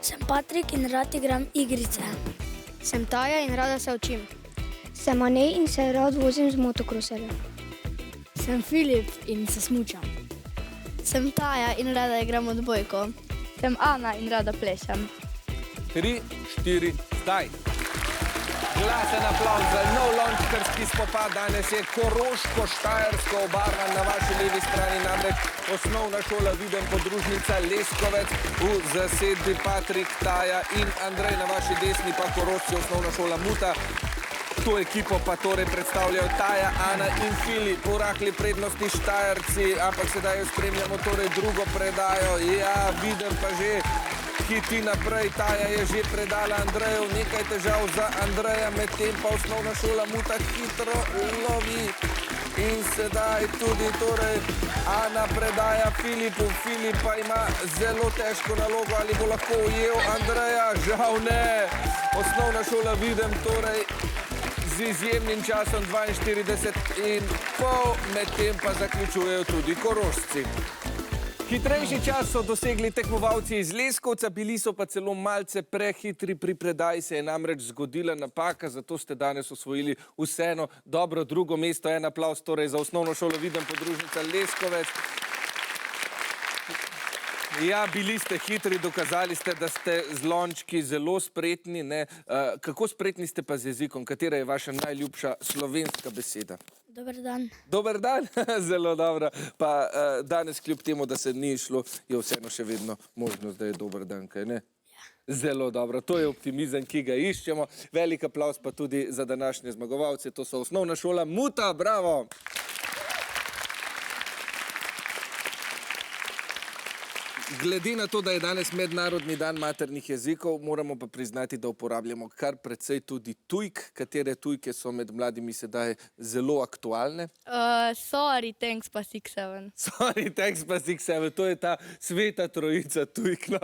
Sem Patrik in rad igram igrice. Sem Taja in rada se učim. Sem Anej in se rad vozim z motokroserjem. Sem Filip in se smučam. Sem Taja in rada igram odbojko. Sem Ana in rada plešem. 3, 4, zdaj. Glasen aplavz za nov lončkarski spopad. Danes je koroško-štajersko obarvan na vaši levi strani, namreč osnovna šola Videm podružnica Leskovec v zasedbi Patrik, Taja in Andrej, na vaši desni pa Korošci, osnovna šola Muta. To ekipo pa torej predstavljajo Taja, Ana in Filip, v rahli prednosti Štajerci, ampak sedaj jo spremljamo torej drugo predajo. Ja, Videm pa že hiti naprej, Taja je že predala Andreju, nekaj težav za Andreja, medtem pa osnovna šola Muta hitro lovi. In sedaj tudi torej Ana predaja Filipu, Filip pa ima zelo težko nalogo, ali bo lahko ujel Andreja, žal ne. Osnovna šola Videm torej z izjemnim časom 42,5, medtem pa zaključujejo tudi Korošci. Hitrejši čas so dosegli tekmovalci iz Leskovca, bili so pa celo malce prehitri pri predaji, se je namreč zgodila napaka, zato ste danes osvojili vseeno dobro drugo mesto. En aplavz torej za osnovno šolo Videm podružnica Leskovec. Ja, bili ste hitri, dokazali ste, da ste z lončki zelo spretni, ne? Kako spretni ste pa z jezikom? Katera je vaša najljubša slovenska beseda? Dober dan. Dober dan, zelo dobro. Pa danes kljub temu, da se ni šlo, je vseeno še vedno možnost, da je dober dan, kaj ne? Zelo dobro, to je optimizem, ki ga iščemo. Velik aplavz pa tudi za današnje zmagovalce, to so osnovna šola Muta, bravo! Glede na to, da je danes mednarodni dan maternih jezikov, moramo pa priznati, da uporabljamo kar precej tudi tujk. Katere tujke so med mladimi sedaj zelo aktualne? Sorry, thanks pa 6-7. Sorry, thanks pa 6-7, to je ta sveta trojica tujk. No,